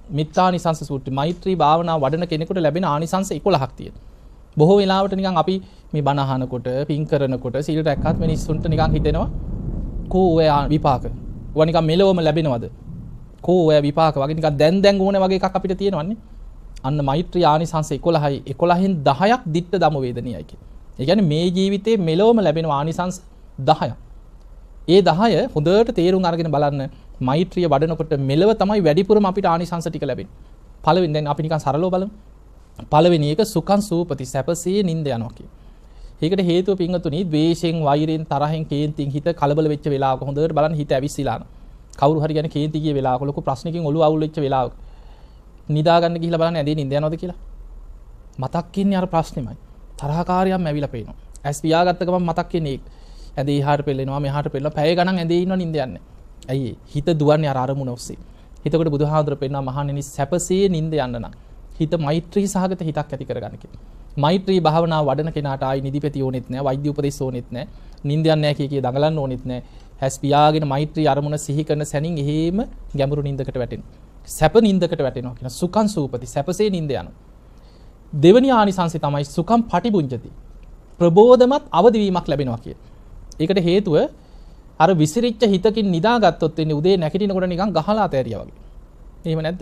මිත්තානිසංස සූත්‍රය. මෛත්‍රී භාවනාව වඩන කෙනෙකුට ලැබෙන ආනිසංස 11ක් තියෙනවා. බොහෝ වෙලාවට නිකන් අපි මේ බණ අහනකොට, පින් කරනකොට, සීල රැක්කත් මිනිස්සුන්ට නිකන් හිතෙනවා කෝ ඔය විපාක. ඔය නිකන් මෙලොවම ලැබෙනවද? කෝ ඔය විපාක වගේ නිකන් දැන් ඕනේ වගේ එකක් අපිට තියෙනවන්නේ. අන්න මෛත්‍රී ආනිසංස 11යි. 11න් 10ක් ditta ධම වේදනියයි කියන්නේ. ඒ කියන්නේ මේ ජීවිතේ මෙලොවම ලැබෙන ආනිසංස 10ක්. ඒ 10 හොඳට තේරුම් අරගෙන බලන්න මෛත්‍රිය වඩනකොට මෙලව තමයි වැඩිපුරම අපිට ආනිසංස ටික ලැබෙන්නේ. පළවෙනි දැන් අපි නිකන් සරලව බලමු. පළවෙනි එක සුඛං සූපති සැපසේ නිින්ද යනවා කියන. ඒකට හේතුව පින්වතුනි ද්වේෂයෙන්, වෛරයෙන්, තරහෙන්, කේන්තියෙන් හිත කලබල වෙච්ච වෙලාවක හොඳට බලන්න හිත ඇවිස්සීලා යනවා. කවුරු හරි ගැන කේන්ති කිය වෙලාවක ලොකු ප්‍රශ්නකින් ඔළුව අවුල් වෙච්ච වෙලාවක නිදා ගන්න ගිහිල්ලා බලන්න ඇඳේ නිින්ද යනවද කියලා. මතක් ඉන්නේ අර ප්‍රශ්නෙමයි. තරහකාරියම් ඇවිල්ලා පේනවා. ඇස් පියාගත්ත ගමන් මතක් ඉන්නේ ඇඳේ එහාට පෙල්ලෙනවා මෙහාට පෙල්ලෙනවා. පැය ගණන් ඇඳේ ඉන්නව නිින්ද යන්නේ. ඇයි හිත දුවන්නේ අර අරමුණ ඔස්සේ. හිතකොට බුදුහාඳුර පෙන්නවා මහණෙනි සැපසේ නිින්ද යන්න නම් හිත මෛත්‍රී සහගත හිතක් ඇති කරගන්න කියලා. මෛත්‍රී භාවනාව වඩන කෙනාට ආයි නිදිපෙති ඕනෙත් නැහැ, වෛද්‍ය උපදෙස් ඕනෙත් නැහැ, නිින්ද යන්නේ නැහැ කිය දඟලන්න ඕනෙත් නැහැ. හැස් පියාගෙන මෛත්‍රී අරමුණ සිහි කරන සැනින් එහෙම ගැඹුරු නිින්දකට වැටෙනවා. සැප නිින්දකට වැටෙනවා කියන සුඛං සූපති සැපසේ නිින්ද යනවා. දෙවනි ආනිසංසය තමයි සුඛං පටිබුඤ්ජති. ප්‍රබෝධමත් අවදිවීමක් ලැබෙනවා කිය. ඒකට හේතුව අර විසිරිච්ච හිතකින් නිදාගත්තොත් වෙන්නේ උදේ නැගිටිනකොට නිකන් ගහලා තෑරියා වගේ. එහෙම නැද්ද?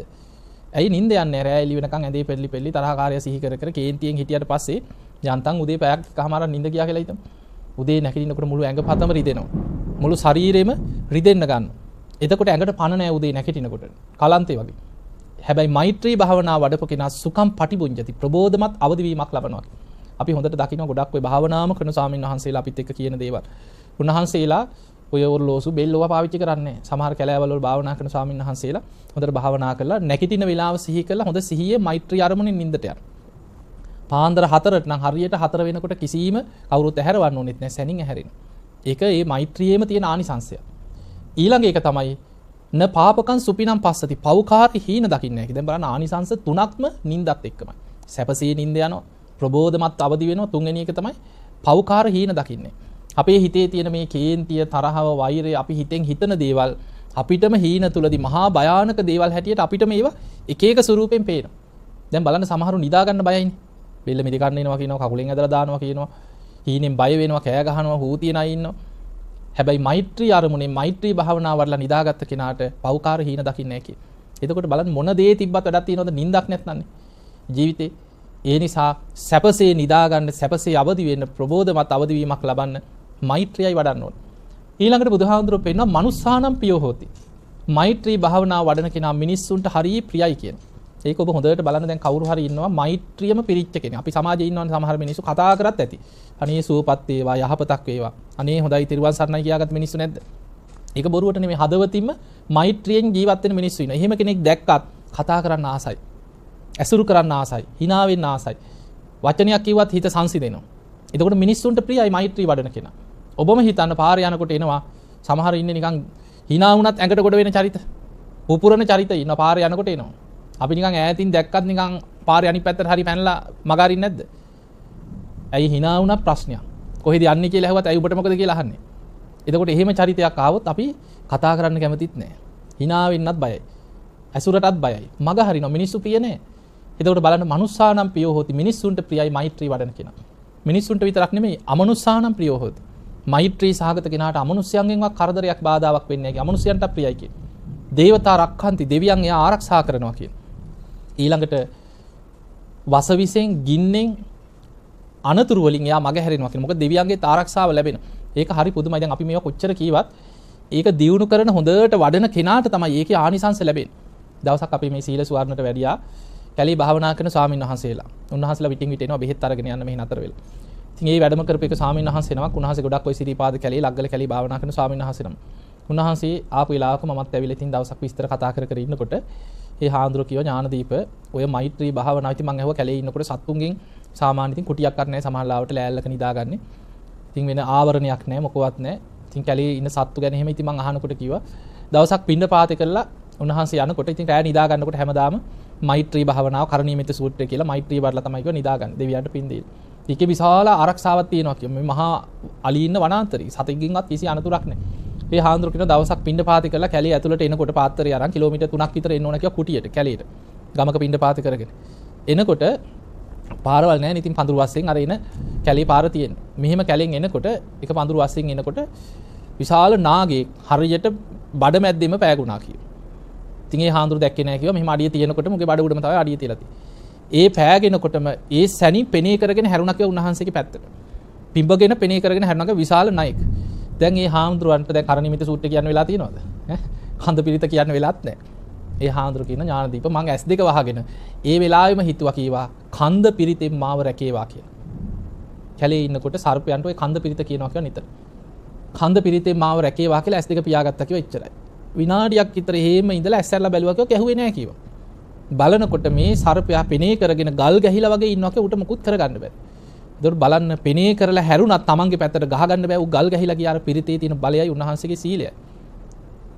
ඇයි නිින්ද යන්නේ? රෑ එළි වෙනකන් ඇඳේ පෙරලි තරහකාරය සිහි කර කේන්තියෙන් හිටියට පස්සේ යන්තම් උදේ පැයක් කමාරක් නිින්ද ගියා කියලා හිතමු. උදේ නැගිටිනකොට මුළු ඇඟ පතම රිදෙනවා. මුළු ශරීරෙම රිදෙන්න ගන්නවා. එතකොට ඇඟට පණ නැහැ උදේ නැගිටිනකොට. කලන්තේ වගේ. හැබැයි මෛත්‍රී භාවනාව වඩපු කෙනා සුඛං පටිබුඤ්ජති ප්‍රබෝධමත් අවදිවීමක් ලබනවා. අපි හොඳට දකිනවා ගොඩක් ඔය භාවනාම කරන ස්වාමීන් වහන්සේලා අපිත් එක්ක කියන දේවල්. උන්වහන්සේලා ඔය ඔර්ලෝසු බෙල්ලව පාවිච්චි කරන්නේ සමහර කැලෑවල වල භාවනා කරන ස්වාමීන් වහන්සේලා හොඳට භාවනා කරලා නැගිටින වෙලාව සිහි කරලා හොඳ සිහියේ මෛත්‍රී අරමුණෙන් නිින්දට යනවා. පාන්දර 4ට නම් හරියට 4 වෙනකොට කිසිම කවුරුත් ඇහැරවන්න ඕනෙත් නැහැ සැනින් ඇහැරෙනවා. ඒක මේ මෛත්‍රියේම තියෙන ආනිසංශය. ඊළඟ එක තමයි න පාපකං සුපිනම් පස්සති පව්කාරී හීන දකින්නේ නැහැ. දැන් බලන්න ආනිසංශ තුනක්ම නිින්දත් එක්කමයි. සැපසේ නිින්ද යනවා, ප්‍රබෝධමත් අවදි වෙනවා. තුන්වෙනි එක තමයි පව්කාර හීන දකින්නේ. අපේ හිතේ තියෙන මේ කේන්තිය, තරහව, වෛරය අපි හිතෙන් හිතන දේවල් අපිටම හීන තුලදී මහා භයානක දේවල් හැටියට අපිටම ඒවා එක එක ස්වරූපෙන් පේනවා. දැන් බලන්න සමහරු නිදා ගන්න බයයිනේ. බෙල්ල මිදි ගන්න එනවා කියනවා, කකුලෙන් ඇදලා දානවා කියනවා. හීනෙන් බය වෙනවා, කෑ ගහනවා, හූ තියන අය ඉන්නවා. හැබැයි මෛත්‍රී අරමුණේ මෛත්‍රී භාවනාව වඩලා නිදාගත්ත කෙනාට පව්කාර හීන දකින්නේ නැහැ කිය. එතකොට බලන්න මොන දේ තිබ්බත් වැඩක් තියනවද නිින්දක් නැත්නම්නේ ජීවිතේ. ඒ නිසා සැපසේ නිදා ගන්න, සැපසේ අවදි වෙන්න, ප්‍රබෝධමත් අවදි වීමක් ලබන්න මෛත්‍රියයි වඩන්න ඕන. ඊළඟට බුදුහාමුදුරුවෝ පෙන්නනවා මනුස්සානම් ප්‍රියෝ හෝති. මෛත්‍රී භාවනාව වඩන කෙනා මිනිස්සුන්ට හරිය ප්‍රියයි කියන. ඒක ඔබ හොඳට බලන්න දැන් කවුරු හරි ඉන්නවා මෛත්‍රියම පිරිච්ච කෙනෙක්. අපි සමාජයේ ඉන්නවනේ සමහර මිනිස්සු කතා කරත් ඇති. අනේ සුවපත් වේවා, යහපතක් වේවා. අනේ හොඳයි තිරුවන් සරණයි කියාගත් මිනිස්සු නැද්ද? ඒක බොරුවට නෙමෙයි හදවතින්ම මෛත්‍රියෙන් ජීවත් වෙන මිනිස්සු ඉන්නවා. එහෙම කෙනෙක් දැක්කත් කතා කරන්න ආසයි. ඇසුරු කරන්න ආසයි. hina වෙන්න ආසයි. වචනයක් කිව්වත් හිත සංසිඳෙනවා. එතකොට මිනිස්සුන්ට ප්‍රියයි මෛත්‍රී වඩන කෙනා. ඔබම හිතන්න පාරේ යනකොට එනවා සමහර ඉන්නේ නිකන් hina වුණත් ඇඟට ගොඩ වෙන චරිත. පුපුරන චරිත ඉන්න පාරේ යනකොට එනවා. අපි නිකන් ඈතින් දැක්කත් නිකන් පාරේ අනිත් පැත්තට හරි පැනලා මග අරින්නේ නැද්ද? ඇයි hina වුණා ප්‍රශ්නයක්. කොහෙද යන්නේ කියලා ඇහුවත් ඇයි ඔබට මොකද කියලා අහන්නේ. එතකොට එහෙම චරිතයක් ආවොත් අපි කතා කරන්න කැමතිත් නැහැ. hina වෙන්නත් බයයි. ඇසුරටත් බයයි. මග හරිනවා මිනිස්සු ප්‍රිය නැහැ. එතකොට බලන්න මනුස්සානම් ප්‍රියෝ හොති මිනිස්සුන්ට ප්‍රියයි මෛත්‍රී වඩන කෙනා. මිනිස්සුන්ට විතරක් නෙමෙයි අමනුස්සානම් ප්‍රියෝ හොති. මෛත්‍රී සහගත කෙනාට අමනුෂ්‍යයන්ගෙන්වත් කරදරයක් බාධාවක් වෙන්නේ නැහැ. අමනුෂ්‍යයන්ට ප්‍රියයි කිය. දේවතා රක්ඛන්ති දෙවියන් එයා ආරක්ෂා කරනවා කියන. ඊළඟට වසවිසෙන් ගින්නෙන් අනතුරු වලින් එයා මග හැරෙනවා කියන. මොකද දෙවියන්ගේ ආරක්ෂාව ලැබෙනවා. ඒක හරි පුදුමයි. දැන් අපි මේවා කොච්චර කීවත් ඒක දියුණු කරන හොඳට වඩන කෙනාට තමයි ඒකේ ආනිසංස ලැබෙන්නේ. දවසක් අපි මේ සීල සුවර්ණට වැඩියා කැලේ භාවනා කරන ස්වාමීන් වහන්සේලා. උන්වහන්සේලා විටින් විට එනවා බෙහෙත් අරගෙන යන්න මෙහි නතර වෙලා. ඉතින් ඒ වැඩම කරපු එක ස්වාමීන් වහන්සේ නමක්. උන්වහන්සේ ගොඩක් ওই සිරිපාද කැලේ ලග්ගල කැලේ භාවනා කරන ස්වාමීන් වහන්සේ නම. උන්වහන්සේ ආපු වෙලාවක මමත් ඇවිල්ලා ඉතින් දවසක් විස්තර කතා කර ඉන්නකොට ඒ හාමුදුරුවෝ කියව ඥානදීප ඔය මෛත්‍රී භාවනාව ඉතින් මම ඇහුවා කැලේ ඉන්නකොට සත්තුන්ගෙන් සාමාන්‍ය ඉතින් කුටියක් ගන්න නැහැ සමහර ලාවට ලෑල්ලක නිදාගන්නේ. ඉතින් වෙන ආවරණයක් නැහැ මොකවත් නැහැ. ඉතින් කැලේ ඉන්න සත්තු ගැන එහෙම ඉතින් මම අහනකොට කිව්වා දවසක් පින්න පාතේ කරලා උන්වහන්සේ යනකොට ඉතින් රෑ නිදා ගන්නකොට හැමදාම මෛත්‍රී භාවනාව කරණීයමිත සූත්‍රය කියලා මෛත්‍රී වඩලා තමයි කිව්වා නිදාගන්න දෙවියන්ට පින් දීලා. ඒකේ විශාල ආරක්ෂාවක් තියෙනවා කියන්නේ මේ මහා අලි ඉන්න වනාන්තරي සතෙක්ගෙන්වත් කිසි අනතුරක් නැහැ. ඒ හාමුදුරු කියන දවසක් පිණ්ඩපාතේ කරලා කැලේ ඇතුළට එනකොට පාත්තරය අරන් කිලෝමීටර් 3ක් විතර එන්න ඕන කියලා කුටියට කැලේට. ගමක පිණ්ඩපාතේ කරගෙන. එනකොට පාරවල් නැහැ. ඉතින් පඳුරු වස්සෙන් අර එන කැලේ පාර තියෙන්නේ. මෙහෙම කැලෙන් එනකොට එක පඳුරු වස්සෙන් එනකොට විශාල නාගයෙක් හරියට බඩ මැද්දෙම පෑගුණා කියලා. ඉතින් ඒ හාමුදුරු දැක්කේ නැහැ කිව්වා. මෙහෙම අඩිය තියෙනකොට මුගේ බඩ උඩම තමයි අඩිය තියලා තියෙන්නේ. ඒ පෑගෙනකොටම ඒ සැනින් පෙනේ කරගෙන හැරුණා කියලා උන්වහන්සේගේ පැත්තට. පිඹගෙන පෙනේ කරගෙන හැරුණාක විශාල නායක. දැන් මේ හාමුදුරුවන්ට දැන් කරණිමිත සූත්‍රය කියන්න වෙලා තියෙනවද? ඈ කන්ද පිරිත කියන්න වෙලාත් නැහැ. ඒ හාමුදුරු කියන ඥානදීප මං S2 වහගෙන ඒ වෙලාවෙම හිතුවා කීවා කන්ද පිරිතෙන් මාව රැකේවා කියලා. කැලේ ඉන්නකොට සර්පයන්ට ওই කන්ද පිරිත කියනවා කියලා නිතර. කන්ද පිරිතෙන් මාව රැකේවා කියලා S2 පියාගත්තා කිව්වා එච්චරයි. විනාඩියක් විතර එහෙම ඉඳලා ඇස්සැරලා බැලුවා කිව්වා කැහුවේ නැහැ කිව්වා. බලනකොට මේ සර්පයා පෙනේ කරගෙන ගල් ගැහිලා වගේ ඉන්නවා කිව්වා උට මුකුත් කරගන්න බැහැ. ඒකට බලන්න පෙනේ කරලා හැරුණත් තමන්ගේ පැත්තට ගහ ගන්න බෑ. ඌ ගල් ගැහිලා ගියාර පිරිතේ තියෙන බලයයි උන්වහන්සේගේ සීලයයි.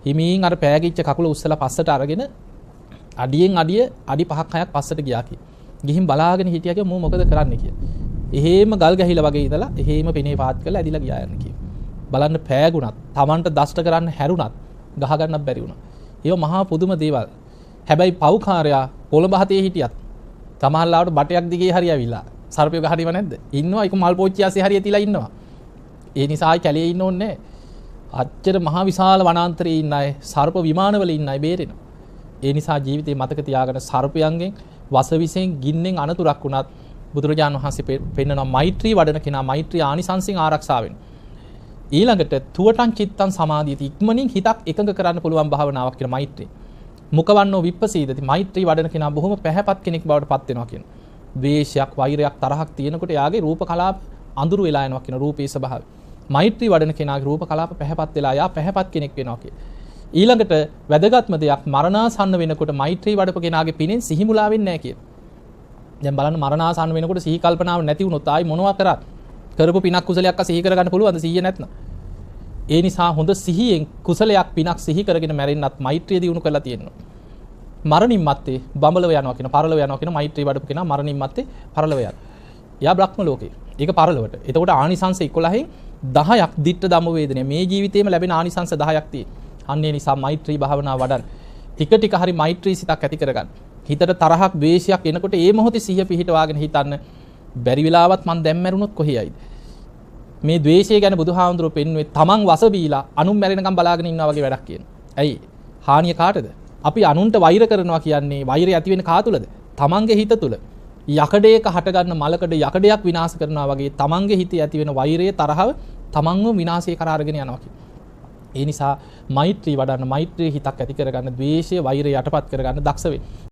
හිමින් අර පෑගිච්ච කකුල උස්සලා පස්සට අරගෙන අඩියෙන් අඩිය අඩි 5ක් 6ක් පස්සට ගියා කි. ගිහින් බලාගෙන හිටියා කිය මෝ මොකද කරන්නේ කියලා. එහෙම ගල් ගැහිලා වගේ ඉඳලා එහෙම පෙනේ පාත් කරලා ඇදිලා ගියා යන්න කිය. බලන්න පෑගුණත් තමන්ට දෂ්ට කරන්න හැරුණත් ගහ ගන්නත් බැරි වුණා. ඒව මහා පුදුම දේවල්. හැබැයි පව්කාරයා කොළඹ හතේ හිටියත් තමහල්ලාවට බටයක් දිගේ හරි ඇවිල්ලා සර්පය ගහන්නේව නැද්ද? ඉන්නවා. ඒක මල් පෝච්චියාසේ හරිය තියලා ඉන්නවා. ඒ නිසා ආයි කැලේ ඉන්න ඕනේ නැහැ. අච්චර මහා විශාල වනාන්තරයේ ඉන්න අය සර්ප විමානවල ඉන්න අය බේරෙනවා. ඒ නිසා ජීවිතේ මතක තියාගෙන සර්පයන්ගෙන් වසවිසෙන් ගින්නෙන් අනතුරක් වුණත් බුදුරජාණන් වහන්සේ පෙන්වනවා මෛත්‍රී වඩන කෙනා මෛත්‍රී ආනිසංසෙන් ආරක්ෂා වෙනවා. ඊළඟට තුවටන් චිත්තං සමාධියති ඉක්මනින් හිතක් එකඟ කරන්න පුළුවන් භාවනාවක් කියන මෛත්‍රී. මුකවන්නෝ විප්පසීදති මෛත්‍රී වඩන කෙනා බොහොම පැහැපත් කෙනෙක් බවට පත් වෙනවා කියන. ද්වේෂයක් වෛරයක් තරහක් තියෙනකොට යාගේ රූප කලාප අඳුරු වෙලා යනවා කියන රූපේ ස්වභාවය. මෛත්‍රී වඩන කෙනාගේ රූප කලාප පැහැපත් වෙලා යා පැහැපත් කෙනෙක් වෙනවා කිය. ඊළඟට වැදගත්ම දෙයක් මරණාසන්න වෙනකොට මෛත්‍රී වඩපු කෙනාගේ පිනෙන් සිහි මුලා වෙන්නේ නැහැ කිය. දැන් බලන්න මරණාසන්න වෙනකොට සිහි කල්පනාව නැති වුණොත් ආයි මොනවා කරත් කරපු පිනක් කුසලයක් සිහි කරගන්න පුළුවන්ද 100 නැත්නම්. ඒ නිසා හොඳ සිහියෙන් කුසලයක් පිනක් සිහි කරගෙන මැරෙන්නත් මෛත්‍රිය දිනු කරලා තියෙනවා. මරණින් මත්තේ බඹලව යනවා කියන පරලව යනවා කියන මෛත්‍රී වඩපු කෙනා මරණින් මත්තේ පරලව යනවා. යා බ්‍රහ්ම ලෝකේ. ඒක පරලවට. එතකොට ආනිසංස 11න් 10ක් දිට්ඨ ධම්ම වේදනය මේ ජීවිතේම ලැබෙන ආනිසංස 10ක් තියෙනවා. අන්න ඒ නිසා මෛත්‍රී භාවනාව වඩන්න. ටික ටික හරි මෛත්‍රී සිතක් ඇති කරගන්න. හිතට තරහක් ද්වේෂයක් එනකොට ඒ මොහොතේ සිහිය පිහිටවාගෙන හිතන්න බැරි වෙලාවත් මං දැන් මැරුණොත් කොහේයිද? මේ ද්වේෂය ගැන බුදුහාමුදුරුවෝ පෙන්වුවේ තමන් වස බීලා අනුන් මැරෙනකම් බලාගෙන ඉන්නවා වගේ වැඩක් කියන. ඇයි? හානිය කාටද? අපි අනුන්ට වෛර කරනවා කියන්නේ වෛරය ඇති වෙන කා තුලද? තමන්ගේ හිත තුල. යකඩයක හටගන්න මලකඩ යකඩයක් විනාශ කරනවා වගේ තමන්ගේ හිතේ ඇති වෙන වෛරය තරහව තමන්ව විනාශය කරා අරගෙන යනවා කියන. ඒ නිසා මෛත්‍රී වඩන්න මෛත්‍රී හිතක් ඇති කරගන්න ද්වේෂය වෛරය යටපත් කරගන්න දක්ෂ වෙන්න.